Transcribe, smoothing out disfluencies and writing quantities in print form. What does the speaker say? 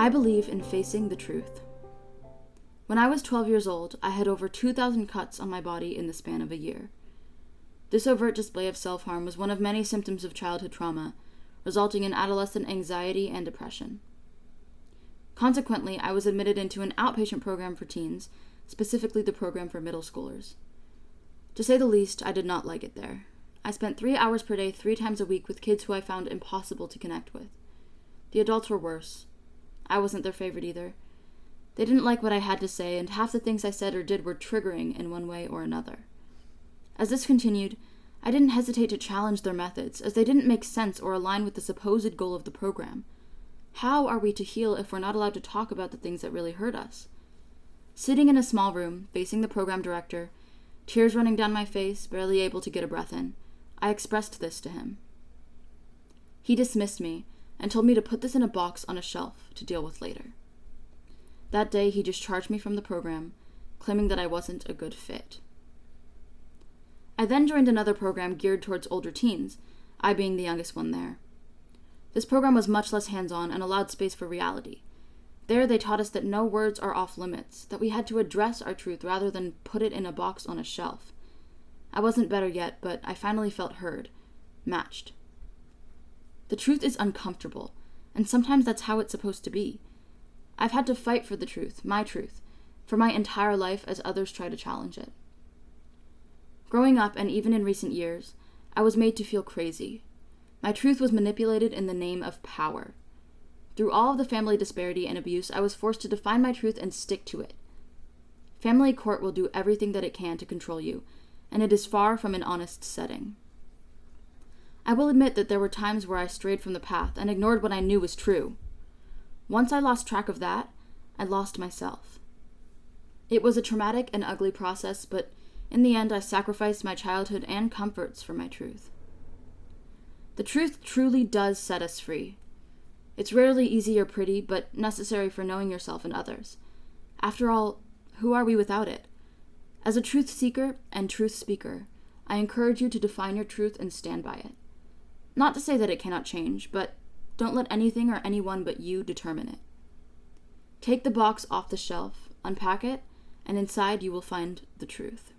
I believe in facing the truth. When I was 12 years old, I had over 2,000 cuts on my body in the span of a year. This overt display of self-harm was one of many symptoms of childhood trauma, resulting in adolescent anxiety and depression. Consequently, I was admitted into an outpatient program for teens, specifically the program for middle schoolers. To say the least, I did not like it there. I spent 3 hours per day, 3 times a week with kids who I found impossible to connect with. The adults were worse. I wasn't their favorite either. They didn't like what I had to say, and half the things I said or did were triggering in one way or another. As this continued, I didn't hesitate to challenge their methods, as they didn't make sense or align with the supposed goal of the program. How are we to heal if we're not allowed to talk about the things that really hurt us? Sitting in a small room, facing the program director, tears running down my face, barely able to get a breath in, I expressed this to him. He dismissed me and told me to put this in a box on a shelf to deal with later. That day, he discharged me from the program, claiming that I wasn't a good fit. I then joined another program geared towards older teens, I being the youngest one there. This program was much less hands-on and allowed space for reality. There, they taught us that no words are off limits, that we had to address our truth rather than put it in a box on a shelf. I wasn't better yet, but I finally felt heard, matched. The truth is uncomfortable, and sometimes that's how it's supposed to be. I've had to fight for the truth, for my entire life as others try to challenge it. Growing up, and even in recent years, I was made to feel crazy. My truth was manipulated in the name of power. Through all of the family disparity and abuse, I was forced to define my truth and stick to it. Family court will do everything that it can to control you, and it is far from an honest setting. I will admit that there were times where I strayed from the path and ignored what I knew was true. Once I lost track of that, I lost myself. It was a traumatic and ugly process, but in the end, I sacrificed my childhood and comforts for my truth. The truth truly does set us free. It's rarely easy or pretty, but necessary for knowing yourself and others. After all, who are we without it? As a truth seeker and truth speaker, I encourage you to define your truth and stand by it. Not to say that it cannot change, but don't let anything or anyone but you determine it. Take the box off the shelf, unpack it, and inside you will find the truth.